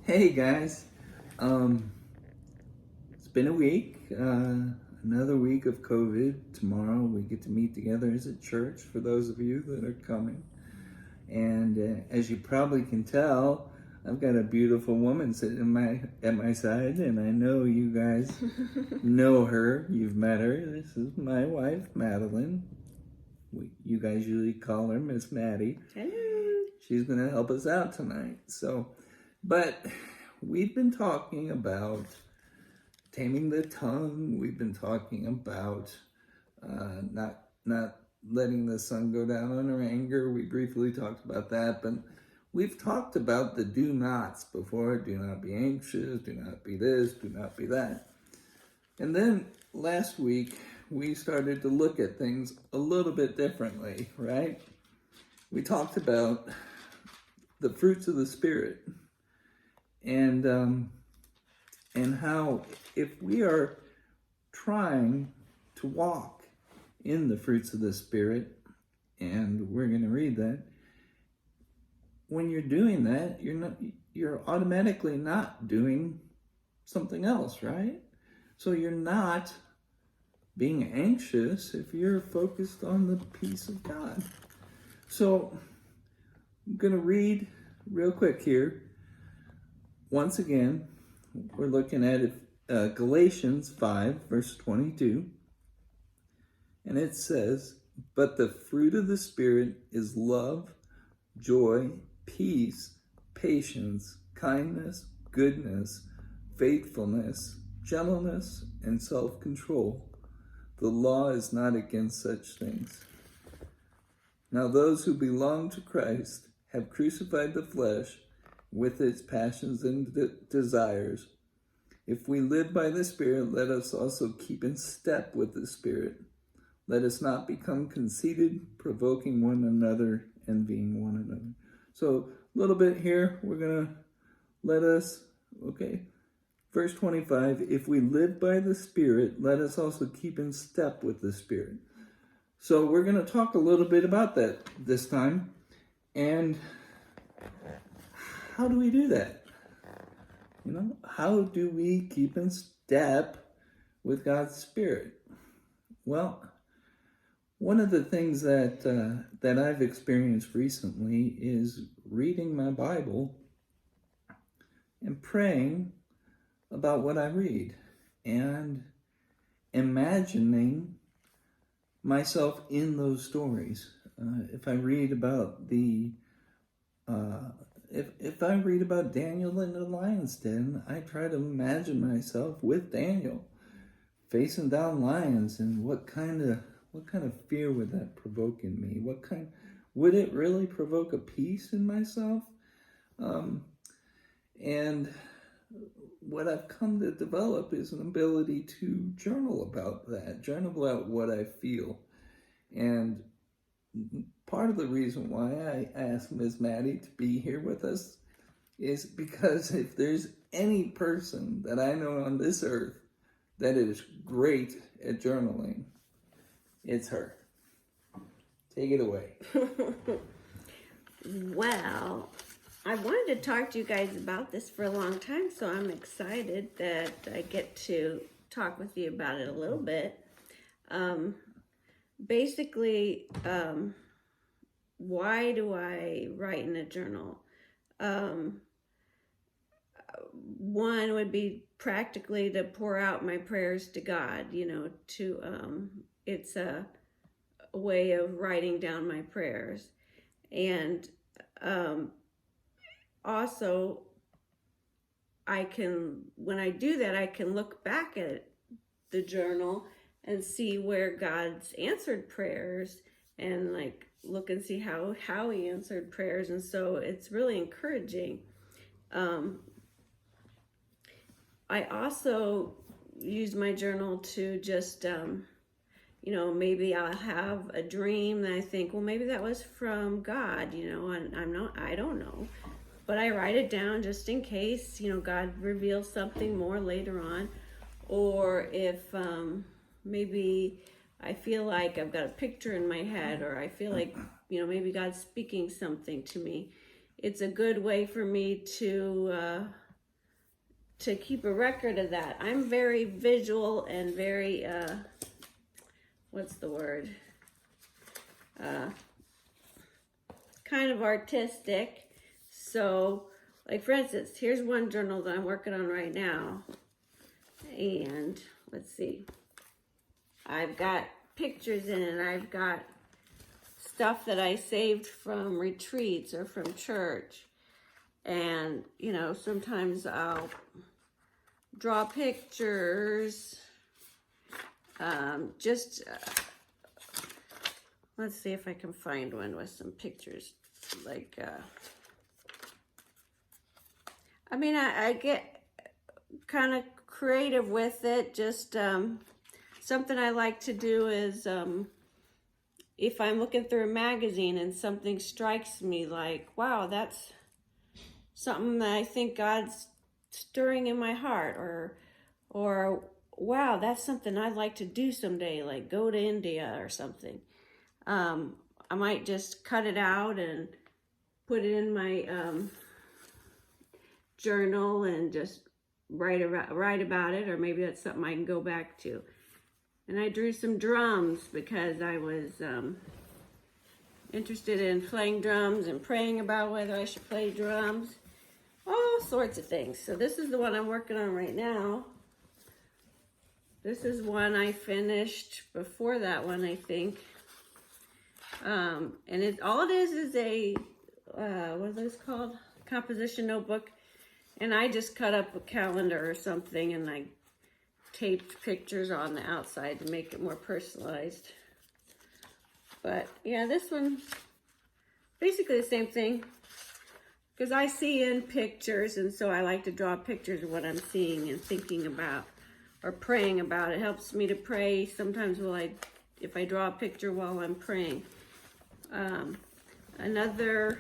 Hey guys, it's been a week, another week of COVID. Tomorrow we get to meet together as a church for those of you that are coming. And as you probably can tell, I've got a beautiful woman sitting at my side, and I know you guys know her. You've met her. This is my wife, Madeline. You guys usually call her Miss Maddie. Hello. She's going to help us out tonight. But we've been talking about taming the tongue. We've been talking about not letting the sun go down on our anger. We briefly talked about that, but we've talked about the do nots before. Do not be anxious. Do not be this. Do not be that. And then last week we started to look at things a little bit differently, right? We talked about the fruits of the Spirit. And how if we are trying to walk in the fruits of the Spirit, and we're going to read that, when you're doing that, you're automatically not doing something else, right? So you're not being anxious if you're focused on the peace of God. So I'm going to read real quick here. Once again, we're looking at Galatians 5, verse 22. And it says, "But the fruit of the Spirit is love, joy, peace, patience, kindness, goodness, faithfulness, gentleness, and self-control. The law is not against such things. Now those who belong to Christ have crucified the flesh with its passions and desires. If we live by the Spirit, let us also keep in step with the Spirit. Let us not become conceited, provoking one another, envying one another." So a little bit here, we're going to Verse 25, "If we live by the Spirit, let us also keep in step with the Spirit." So we're going to talk a little bit about that this time. And how do we do that? How do we keep in step with God's Spirit? Well, one of the things that I've experienced recently is reading my Bible and praying about what I read and imagining myself in those stories. If I read about if I read about Daniel in the lion's den, I try to imagine myself with Daniel facing down lions, and what kind of fear would that provoke in me? Would it really provoke a peace in myself? And what I've come to develop is an ability to journal about that, journal about what I feel. And part of the reason why I asked Ms. Maddie to be here with us is because if there's any person that I know on this earth that is great at journaling, it's her. Take it away. Well, I wanted to talk to you guys about this for a long time, so I'm excited that I get to talk with you about it a little bit. Basically, why do I write in a journal? One would be practically to pour out my prayers to God, it's a way of writing down my prayers. And also, when I do that, I can look back at the journal and see where God's answered prayers and look and see how he answered prayers. And so it's really encouraging. I also use my journal to just, maybe I'll have a dream that I think, well, maybe that was from God, and I don't know. But I write it down just in case, God reveals something more later on. Or if maybe I feel like I've got a picture in my head, or I feel like, maybe God's speaking something to me. It's a good way for me to to keep a record of that. I'm very visual and very, what's the word? Kind of artistic. So, like for instance, here's one journal that I'm working on right now. And let's see. I've got pictures in it. I've got stuff that I saved from retreats or from church. And, you know, sometimes I'll draw pictures. Let's see if I can find one with some pictures. Like, I mean, I get kind of creative with it. Just something I like to do is if I'm looking through a magazine and something strikes me like, wow, that's something that I think God's stirring in my heart, or wow, that's something I'd like to do someday, like go to India or something. I might just cut it out and put it in my journal and just write about it, or maybe that's something I can go back to. And I drew some drums because I was interested in playing drums and praying about whether I should play drums. All sorts of things. So this is the one I'm working on right now. This is one I finished before that one, I think. And all it is a, what are those called? Composition notebook. And I just cut up a calendar or something and I taped pictures on the outside to make it more personalized. But yeah, this one, basically the same thing. Because I see in pictures, and so I like to draw pictures of what I'm seeing and thinking about or praying about. It helps me to pray sometimes if I draw a picture while I'm praying. Another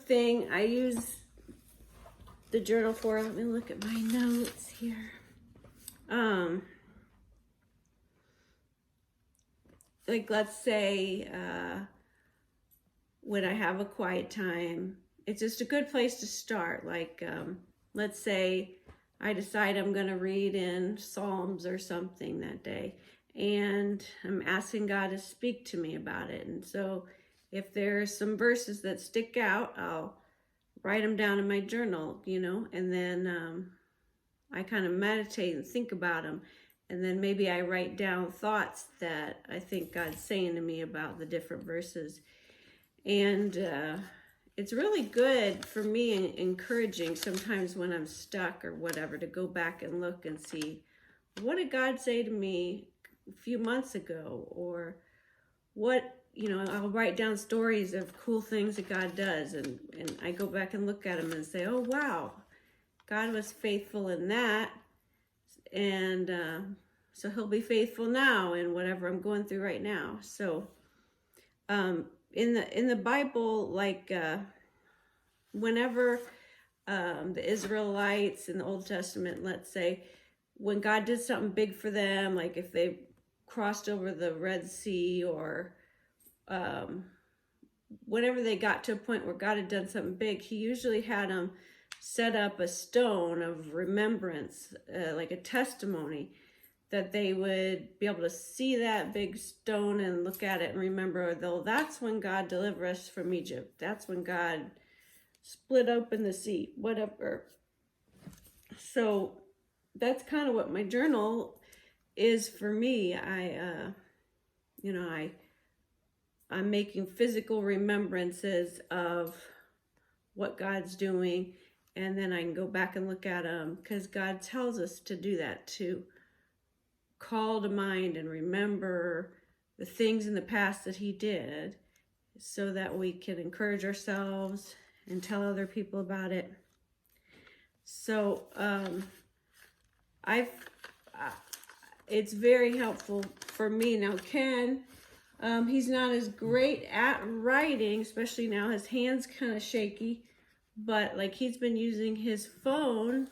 thing I use the journal for, let me look at my notes here. Like let's say when I have a quiet time, it's just a good place to start. Like let's say I decide I'm going to read in Psalms or something that day, and I'm asking God to speak to me about it. And so if there's some verses that stick out, I'll write them down in my journal, you know, and then I kind of meditate and think about them. And then maybe I write down thoughts that I think God's saying to me about the different verses. And it's really good for me and encouraging sometimes when I'm stuck or whatever to go back and look and see, what did God say to me a few months ago? Or what, you know, I'll write down stories of cool things that God does. And I go back and look at them and say, oh, wow, God was faithful in that. And so he'll be faithful now in whatever I'm going through right now. So in the Bible, like whenever the Israelites in the Old Testament, let's say, when God did something big for them, like if they crossed over the Red Sea or whenever they got to a point where God had done something big, he usually had them set up a stone of remembrance, like a testimony, that they would be able to see that big stone and look at it and remember, though, that's when God delivered us from Egypt. That's when God split open the sea, whatever. So that's kind of what my journal is for me. I'm making physical remembrances of what God's doing, and then I can go back and look at them because God tells us to do that, to call to mind and remember the things in the past that he did so that we can encourage ourselves and tell other people about it. So it's very helpful for me. Now Ken, he's not as great at writing, especially now his hand's kind of shaky, but like he's been using his phone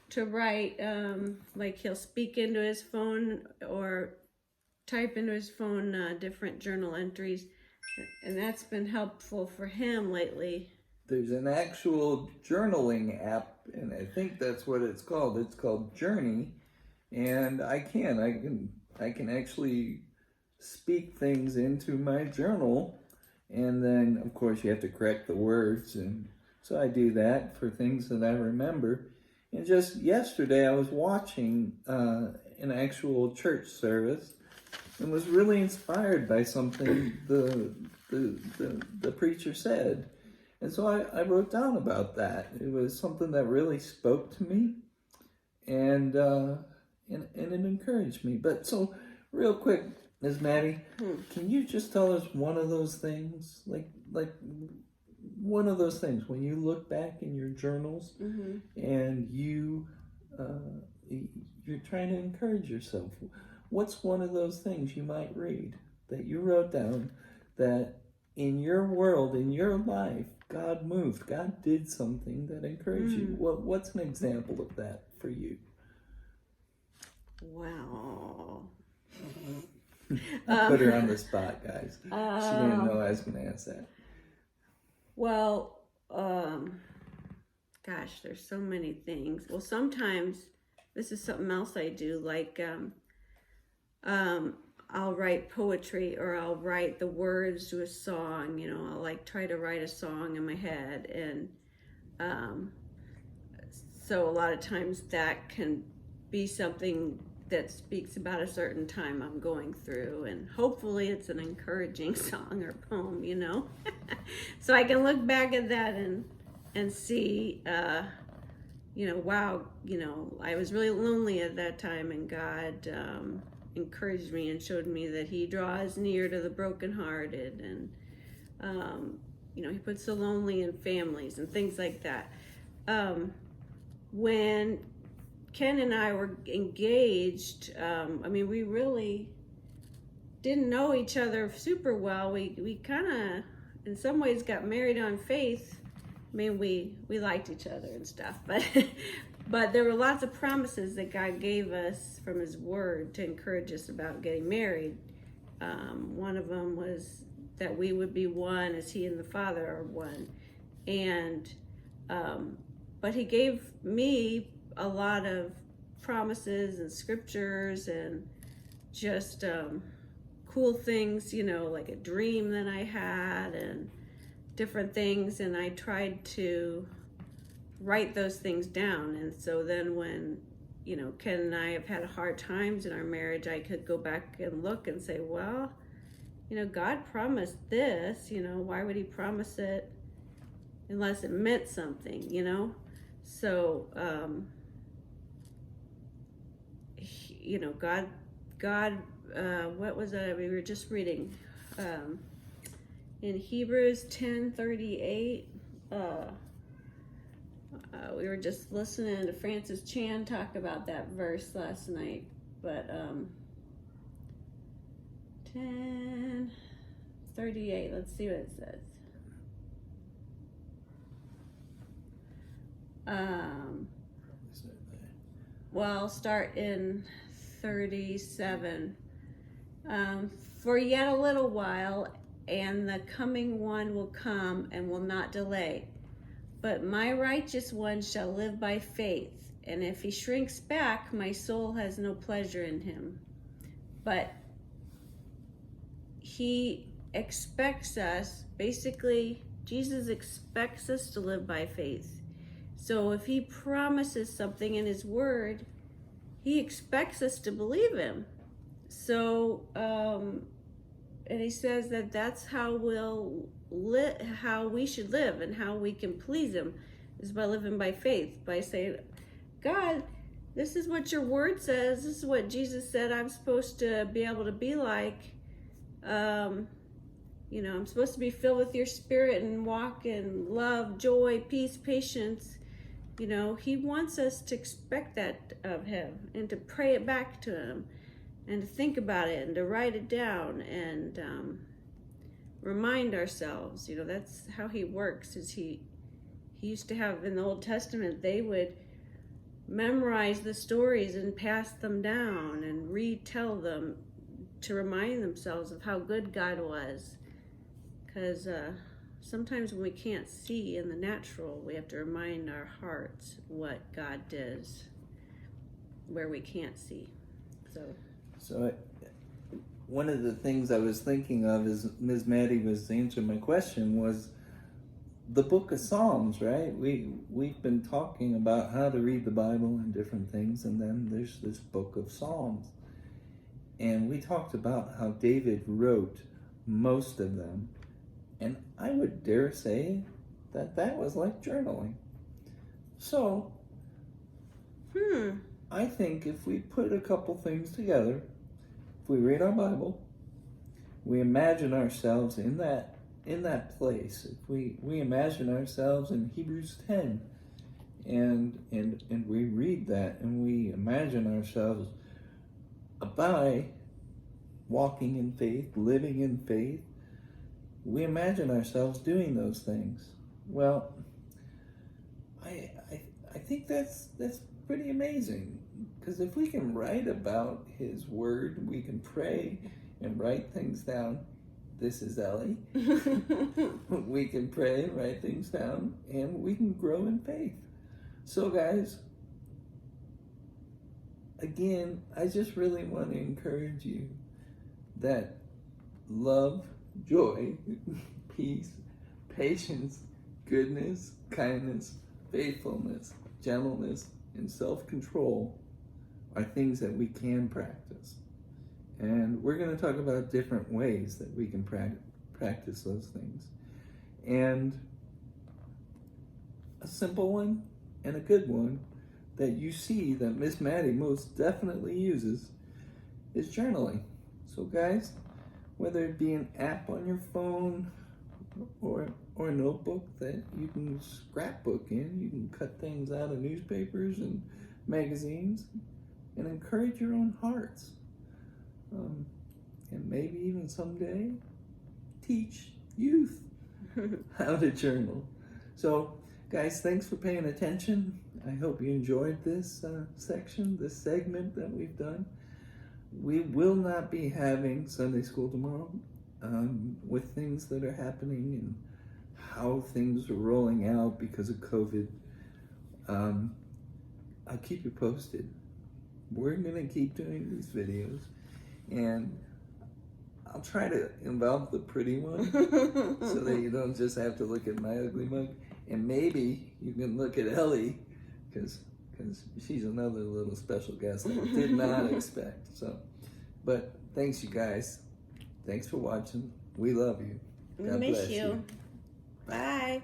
to write, like he'll speak into his phone or type into his phone different journal entries, and that's been helpful for him lately. there's an actual journaling app, and I think that's what it's called. It's called Journey, and I can actually speak things into my journal, and then of course you have to correct the words, and so I do that for things that I remember. And just yesterday I was watching an actual church service and was really inspired by something the preacher said. And so I wrote down about that. It was something that really spoke to me, and it encouraged me. But so, real quick, Ms. Maddie, can you just tell us one of those things, like one of those things when you look back in your journals and you're trying to encourage yourself? What's one of those things you might read that you wrote down that in your world, in your life, God moved, God did something that encouraged you? What's an example of that for you? Wow. I put her on the spot, guys. She didn't know I was going to ask that. Well, gosh, there's so many things. Well, sometimes this is something else I do, like I'll write poetry, or I'll write the words to a song. You know, I'll like try to write a song in my head, and so a lot of times that can be something that speaks about a certain time I'm going through, and hopefully it's an encouraging song or poem, you know. So I can look back at that and see, you know, wow, you know, I was really lonely at that time, and God encouraged me and showed me that He draws near to the brokenhearted, and you know, He puts the lonely in families and things like that. When Ken and I were engaged, I mean, we really didn't know each other super well. We kind of, in some ways, got married on faith. I mean, we liked each other and stuff, but there were lots of promises that God gave us from His Word to encourage us about getting married. One of them was that we would be one as He and the Father are one. And, but He gave me a lot of promises and scriptures and just cool things, you know, like a dream that I had and different things, and I tried to write those things down. And so then when, you know, Ken and I have had hard times in our marriage, I could go back and look and say, well, you know, God promised this, you know, why would He promise it unless it meant something, you know? So you know, God, what was that? We were just reading in Hebrews 10:38. We were just listening to Francis Chan talk about that verse last night. But 10:38. Let's see what it says. Well, I'll start in 37. For yet a little while, and the coming one will come and will not delay. But my righteous one shall live by faith, and if he shrinks back, my soul has no pleasure in him. But He expects us, basically, Jesus expects us to live by faith. So if He promises something in His Word, He expects us to believe Him. So, and He says that that's how how we should live, and how we can please Him is by living by faith, by saying, God, this is what your Word says. This is what Jesus said I'm supposed to be able to be like. You know, I'm supposed to be filled with your Spirit and walk in love, joy, peace, patience. You know, He wants us to expect that of Him, and to pray it back to Him, and to think about it, and to write it down, and remind ourselves. You know, that's how He works. Is He used to have, in the Old Testament, they would memorize the stories and pass them down and retell them to remind themselves of how good God was. Because sometimes when we can't see in the natural, we have to remind our hearts what God does where we can't see. So one of the things I was thinking of as Ms. Maddie was answering my question was the book of Psalms, right? We've been talking about how to read the Bible and different things, and then there's this book of Psalms. And we talked about how David wrote most of them. And I would dare say that was like journaling. So, I think if we put a couple things together, if we read our Bible, we imagine ourselves in that place. If we imagine ourselves in Hebrews 10, and we read that, and we imagine ourselves by walking in faith, living in faith, we imagine ourselves doing those things. Well, I think that's pretty amazing, because if we can write about His Word, we can pray and write things down. This is Ellie. We can pray and write things down, and we can grow in faith. So guys, again, I just really want to encourage you that love, joy, peace, patience, goodness, kindness, faithfulness, gentleness, and self-control are things that we can practice. And we're going to talk about different ways that we can practice those things. And a simple one and a good one that you see that Miss Maddie most definitely uses is journaling. So guys, whether it be an app on your phone or a notebook that you can scrapbook in, you can cut things out of newspapers and magazines and encourage your own hearts. And maybe even someday teach youth how to journal. So guys, thanks for paying attention. I hope you enjoyed this section, this segment that we've done. We will not be having Sunday school tomorrow with things that are happening and how things are rolling out because of COVID. I'll keep you posted. We're going to keep doing these videos, and I'll try to involve the pretty one so that you don't just have to look at my ugly mug. And maybe you can look at Ellie, because she's another little special guest I did not expect. So, but thanks, you guys. Thanks for watching. We love you. God Miss bless you. Bye.